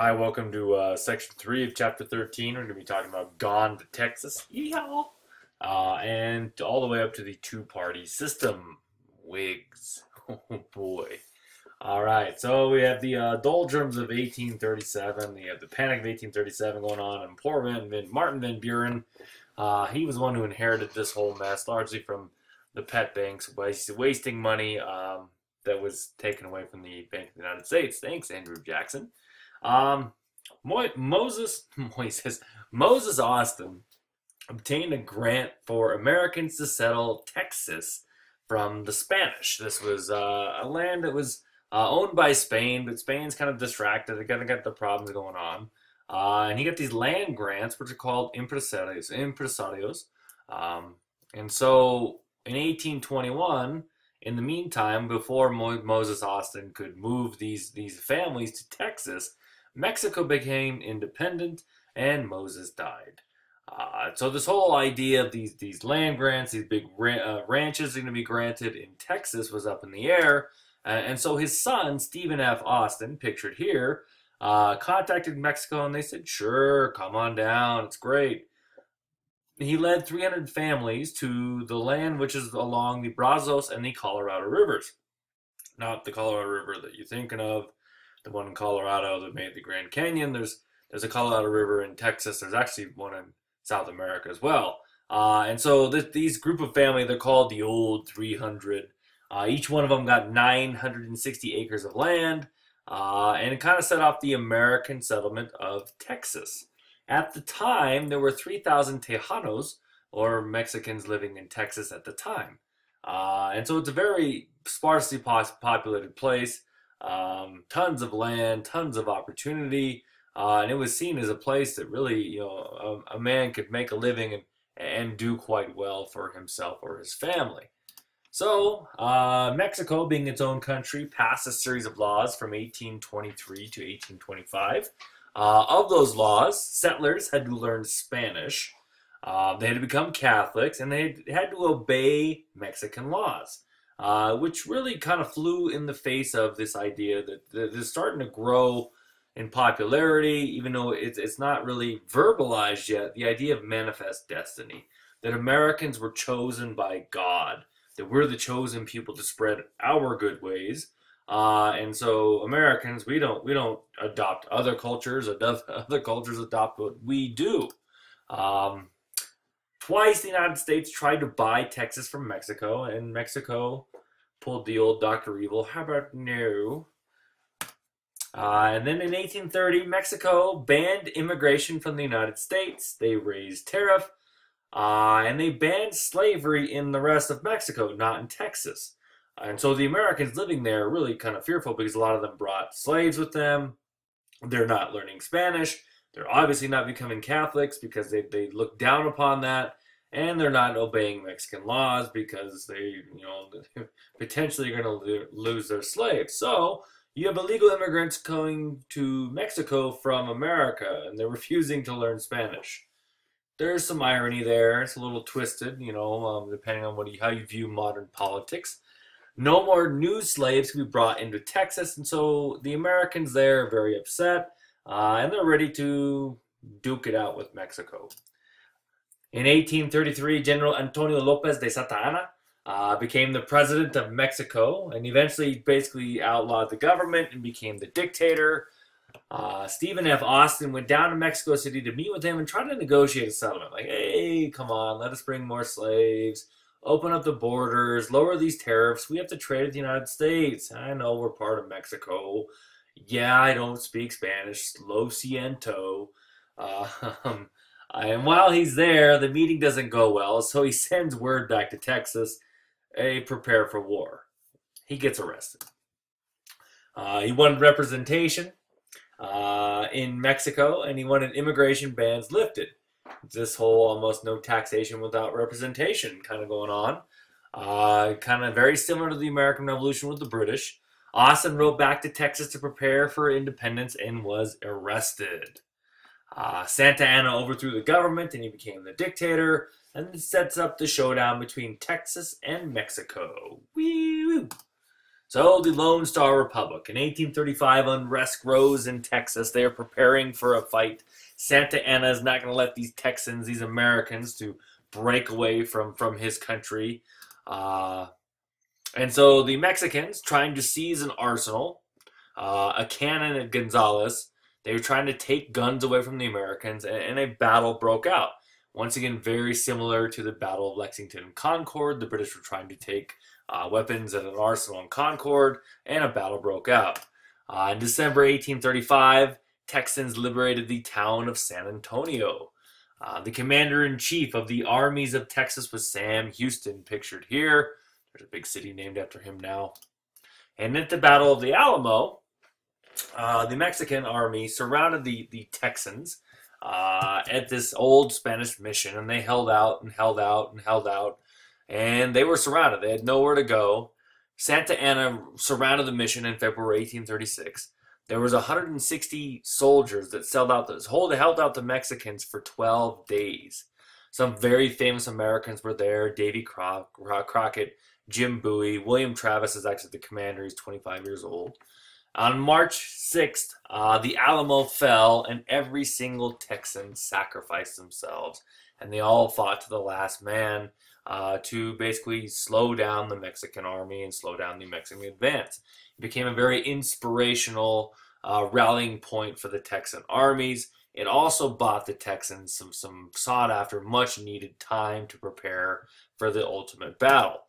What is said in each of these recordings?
Hi, welcome to section 3 of chapter 13. We're going to be talking about Gone to Texas. Yeehaw! And all the way up to the two-party system. Whigs. Oh boy. All right, so we have the doldrums of 1837. We have the Panic of 1837 going on, and poor Martin Van Buren. He was the one who inherited this whole mess, largely from the pet banks, wasting money that was taken away from the Bank of the United States. Thanks, Andrew Jackson. Um, Moses Austin obtained a grant for Americans to settle Texas from the Spanish. This was a land that was owned by Spain, but Spain's kind of distracted. They kind of got the problems going on. And he got these land grants, which are called impresarios. Um, and so in 1821, in the meantime, before Moses Austin could move these families to Texas, Mexico became independent and Moses died. So this whole idea of these land grants, these big ranches are going to be granted in Texas was up in the air. And so his son, Stephen F. Austin, pictured here, contacted Mexico and they said, sure, come on down, it's great. He led 300 families to the land which is along the Brazos and the Colorado rivers. Not the Colorado River that you're thinking of, the one in Colorado that made the Grand Canyon. There's a Colorado River in Texas. There's actually one in South America as well. And so these group of family, they're called the Old 300. Each one of them got 960 acres of land, and it kind of set off the American settlement of Texas. At the time, there were 3,000 Tejanos, or Mexicans living in Texas at the time. And so it's a very sparsely populated place, tons of land, tons of opportunity, and it was seen as a place that really, a man could make a living and do quite well for himself or his family. So, Mexico, being its own country, passed a series of laws from 1823 to 1825. Of those laws, settlers had to learn Spanish, they had to become Catholics, and they had to obey Mexican laws, which really kind of flew in the face of this idea that is starting to grow in popularity, even though it's not really verbalized yet, the idea of manifest destiny, that Americans were chosen by God, that we're the chosen people to spread our good ways. And so Americans, we don't adopt other cultures. Other cultures adopt what we do. Twice the United States tried to buy Texas from Mexico, and Mexico pulled the old Dr. Evil. How about no? And then in 1830, Mexico banned immigration from the United States. They raised tariff, and they banned slavery in the rest of Mexico, not in Texas. And so the Americans living there are really kind of fearful because a lot of them brought slaves with them. They're not learning Spanish. They're obviously not becoming Catholics because they look down upon that. And they're not obeying Mexican laws because they, potentially are going to lose their slaves. So you have illegal immigrants coming to Mexico from America, and they're refusing to learn Spanish. There's some irony there. It's a little twisted, depending on how you view modern politics. No more new slaves can be brought into Texas, and so the Americans there are very upset, and they're ready to duke it out with Mexico. In 1833, General Antonio Lopez de Santa Anna became the president of Mexico, and eventually basically outlawed the government and became the dictator. Stephen F. Austin went down to Mexico City to meet with him and try to negotiate a settlement. Like, hey, come on, let us bring more slaves. Open up the borders, lower these tariffs. We have to trade with the United States. I know we're part of Mexico. Yeah, I don't speak Spanish. Lo siento. And while he's there, the meeting doesn't go well, so he sends word back to Texas, hey, prepare for war. He gets arrested. He wanted representation in Mexico, and he wanted immigration bans lifted. This whole almost no taxation without representation kind of going on. Kind of very similar to the American Revolution with the British. Austin wrote back to Texas to prepare for independence and was arrested. Santa Anna overthrew the government and he became the dictator, and it sets up the showdown between Texas and Mexico. Woo! So the Lone Star Republic. In 1835, unrest rose in Texas. They are preparing for a fight. Santa Anna is not going to let these Texans, these Americans, to break away from his country. And so the Mexicans, trying to seize an arsenal, a cannon at Gonzales, they were trying to take guns away from the Americans, and a battle broke out. Once again, very similar to the Battle of Lexington and Concord. The British were trying to take weapons at an arsenal in Concord, and a battle broke out. In December 1835, Texans liberated the town of San Antonio. The commander-in-chief of the armies of Texas was Sam Houston, pictured here. There's a big city named after him now. And at the Battle of the Alamo, the Mexican army surrounded the Texans at this old Spanish mission, and they held out and held out and held out, and they were surrounded. They had nowhere to go. Santa Anna surrounded the mission in February 1836. There was 160 soldiers that held out the Mexicans for 12 days. Some very famous Americans were there: Davy Crockett, Jim Bowie. William Travis is actually the commander. He's 25 years old. On March 6th, the Alamo fell, and every single Texan sacrificed themselves. And they all fought to the last man to basically slow down the Mexican army and slow down the Mexican advance. It became a very inspirational rallying point for the Texan armies. It also bought the Texans some sought-after, much-needed time to prepare for the ultimate battle.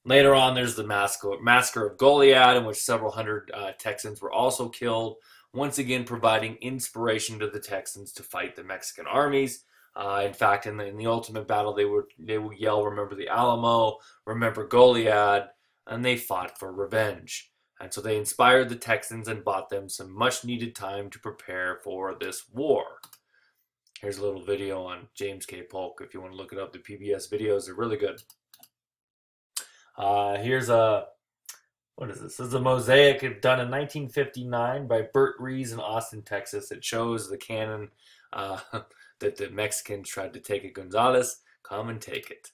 Later on, there's the Massacre of Goliad, in which several hundred Texans were also killed, once again providing inspiration to the Texans to fight the Mexican armies. In fact, in the ultimate battle, they would yell, "Remember the Alamo, remember Goliad," and they fought for revenge. And so they inspired the Texans and bought them some much-needed time to prepare for this war. Here's a little video on James K. Polk. If you want to look it up, the PBS videos are really good. Here's what is this? This is a mosaic done in 1959 by Bert Rees in Austin, Texas. It shows the cannon that the Mexicans tried to take at Gonzales. Come and take it.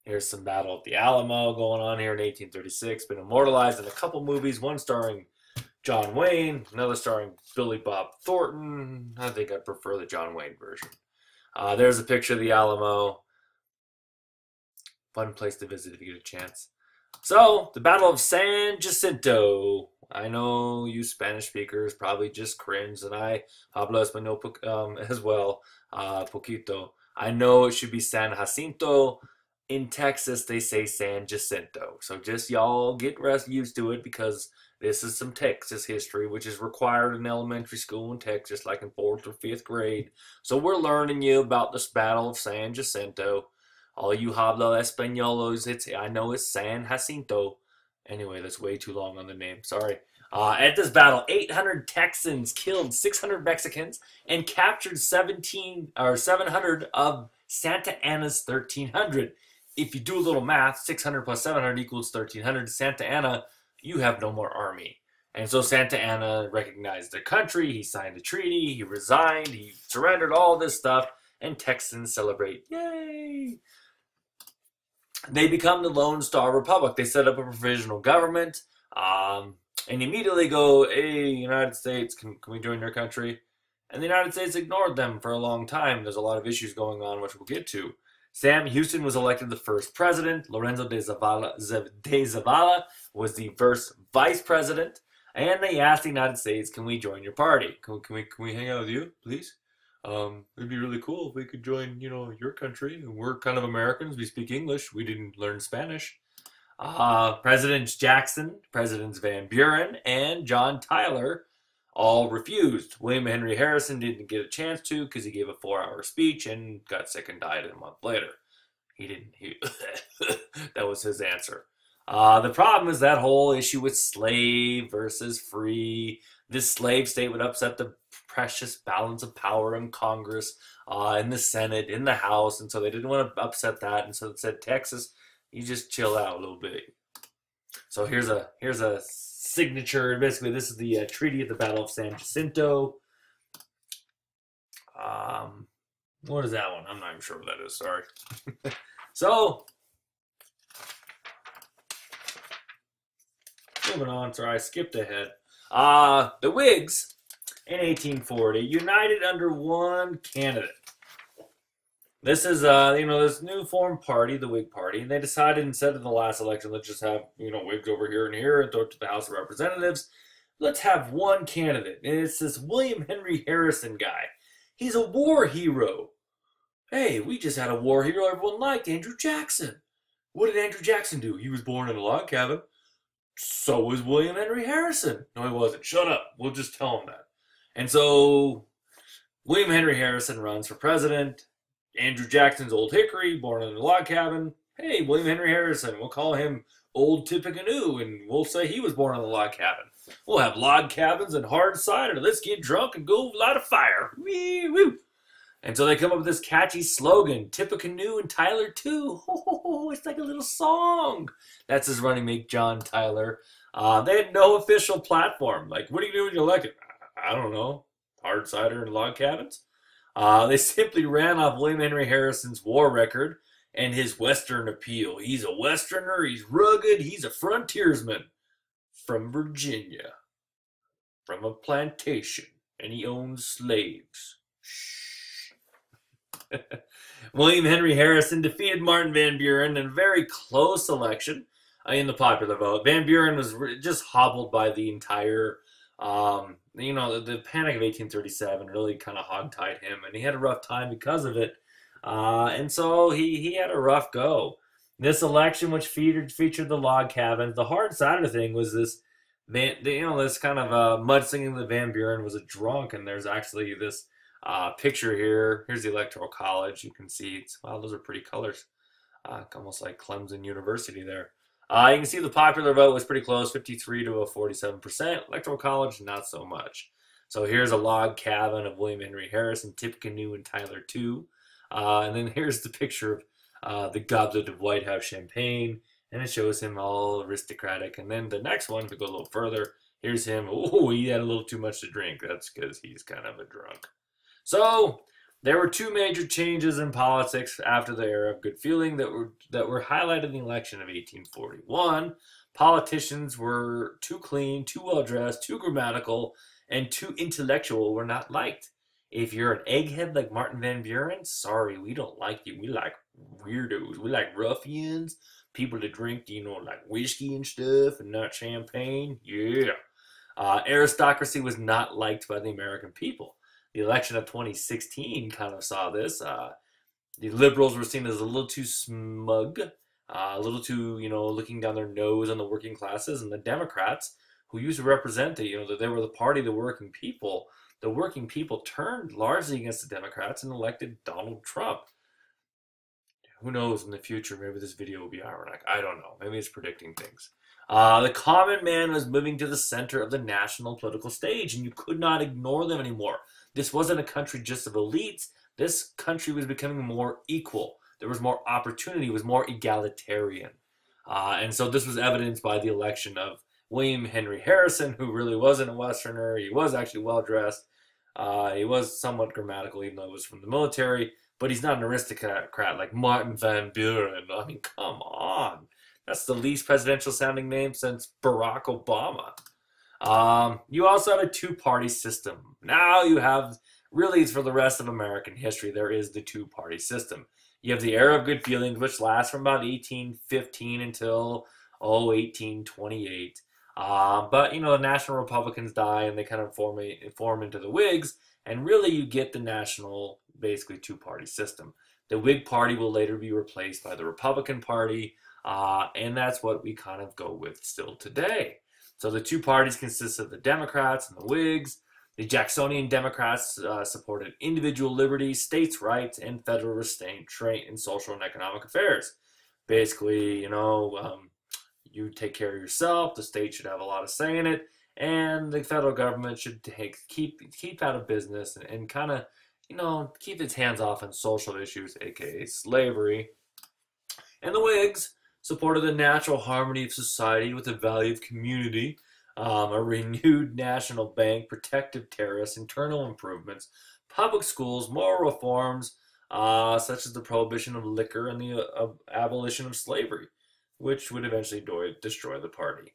Here's some battle at the Alamo going on here in 1836. Been immortalized in a couple movies, one starring John Wayne, another starring Billy Bob Thornton. I think I prefer the John Wayne version. There's a picture of the Alamo. Fun place to visit if you get a chance. So, the Battle of San Jacinto. I know you Spanish speakers probably just cringe, and I hablo español as well, poquito. I know it should be San Jacinto. In Texas, they say San Jacinto. So just y'all get used to it, because this is some Texas history, which is required in elementary school in Texas, like in 4th or 5th grade. So we're learning you about this Battle of San Jacinto. All you habla españolos, I know it's San Jacinto. Anyway, that's way too long on the name. Sorry. At this battle, 800 Texans killed 600 Mexicans and captured 700 of Santa Anna's 1,300. If you do a little math, 600 plus 700 equals 1,300. Santa Anna, you have no more army. And so Santa Anna recognized their country. He signed a treaty. He resigned. He surrendered, all this stuff. And Texans celebrate. Yay! They become the Lone Star Republic. They set up a provisional government. And immediately go, "Hey, United States, can we join your country?" And the United States ignored them for a long time. There's a lot of issues going on, which we'll get to. Sam Houston was elected the first president. Lorenzo de Zavala was the first vice president. And they asked the United States, "Can we join your party? Can we hang out with you, please? It'd be really cool if we could join, your country. We're kind of Americans. We speak English. We didn't learn Spanish." Presidents Jackson, Presidents Van Buren, and John Tyler all refused. William Henry Harrison didn't get a chance to, because he gave a 4-hour speech and got sick and died a month later. That was his answer. The problem is that whole issue with slave versus free. This slave state would upset the precious balance of power in Congress, in the Senate, in the House, and so they didn't want to upset that, and so it said, "Texas, you just chill out a little bit." So here's a signature. Basically, this is the Treaty of the Battle of San Jacinto. What is that one? I'm not even sure what that is. Sorry. So moving on. Sorry, I skipped ahead. The Whigs in 1840 united under one candidate. This is, this new formed party, the Whig Party, and they decided instead of the last election, let's just have, Whigs over here and here and throw it to the House of Representatives. Let's have one candidate, and it's this William Henry Harrison guy. He's a war hero. Hey, we just had a war hero everyone liked, Andrew Jackson. What did Andrew Jackson do? He was born in a log cabin. So was William Henry Harrison. No, he wasn't. Shut up. We'll just tell him that. And so William Henry Harrison runs for president. Andrew Jackson's Old Hickory, born in a log cabin. Hey, William Henry Harrison. We'll call him Old Tippecanoe, and we'll say he was born in a log cabin. We'll have log cabins and hard cider. Let's get drunk and go light a fire. Wee woo. And so they come up with this catchy slogan, Tippecanoe and Tyler too. Oh, it's like a little song. That's his running mate, John Tyler. They had no official platform. Like, what do you do when you're elected? I don't know. Hard cider and log cabins? They simply ran off William Henry Harrison's war record and his Western appeal. He's a Westerner, he's rugged, he's a frontiersman from Virginia, from a plantation, and he owns slaves. William Henry Harrison defeated Martin Van Buren in a very close election in the popular vote. Van Buren was just hobbled by the entire, the Panic of 1837 really kind of hogtied him, and he had a rough time because of it. And so he had a rough go. This election, which featured the log cabins, the hard side of the thing was this, this kind of mudslinging that Van Buren was a drunk, and there's actually this picture here. Here's the Electoral College. You can see, wow, those are pretty colors. Almost like Clemson University there. You can see the popular vote was pretty close, 53 to 47%. Electoral College, not so much. So here's a log cabin of William Henry Harrison, Tippecanoe, and Tyler too. And then here's the picture of the goblet of White House champagne, and it shows him all aristocratic. And then the next one, if we go a little further, here's him. Oh, he had a little too much to drink. That's because he's kind of a drunk. So there were two major changes in politics after the era of good feeling that were highlighted in the election of 1840. One, politicians were too clean, too well dressed, too grammatical, and too intellectual were not liked. If you're an egghead like Martin Van Buren, sorry, we don't like you. We like weirdos. We like ruffians, people that drink, like whiskey and stuff and not champagne. Yeah. Aristocracy was not liked by the American people. The election of 2016 kind of saw this. The liberals were seen as a little too smug, a little too, looking down their nose on the working classes, and the Democrats, who used to represent that they were the party of the working people turned largely against the Democrats and elected Donald Trump. Who knows in the future, maybe this video will be ironic. I don't know. Maybe it's predicting things. The common man was moving to the center of the national political stage, and you could not ignore them anymore. This wasn't a country just of elites. This country was becoming more equal. There was more opportunity. It was more egalitarian. And so this was evidenced by the election of William Henry Harrison, who really wasn't a Westerner. He was actually well-dressed. He was somewhat grammatical, even though he was from the military. But he's not an aristocrat like Martin Van Buren. I mean, come on. That's the least presidential-sounding name since Barack Obama. You also have a two-party system. Now you have, really it's for the rest of American history, there is the two-party system. You have the era of good feelings, which lasts from about 1815 until, 1828. But, the National Republicans die and they kind of form into the Whigs, and really you get the national, basically two-party system. The Whig Party will later be replaced by the Republican Party, and that's what we kind of go with still today. So the two parties consist of the Democrats and the Whigs. The Jacksonian Democrats supported individual liberty, states' rights, and federal restraint in social and economic affairs. Basically, you take care of yourself, the state should have a lot of say in it, and the federal government should keep out of business and kind of, keep its hands off on social issues, aka slavery. And the Whigs supported the natural harmony of society with the value of community, a renewed national bank, protective tariffs, internal improvements, public schools, moral reforms, such as the prohibition of liquor and the abolition of slavery, which would eventually destroy the party.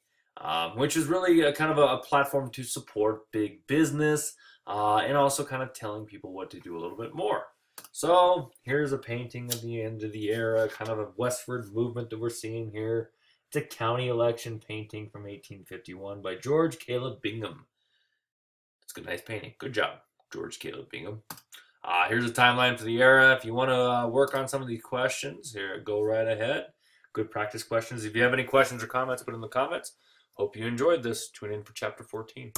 which is really a kind of a platform to support big business and also kind of telling people what to do a little bit more. So here's a painting of the end of the era, kind of a westward movement that we're seeing here. It's a county election painting from 1851 by George Caleb Bingham. It's a nice painting. Good job, George Caleb Bingham. Here's a timeline for the era. If you want to work on some of these questions, here, go right ahead. Good practice questions. If you have any questions or comments, put in the comments. Hope you enjoyed this. Tune in for chapter 14.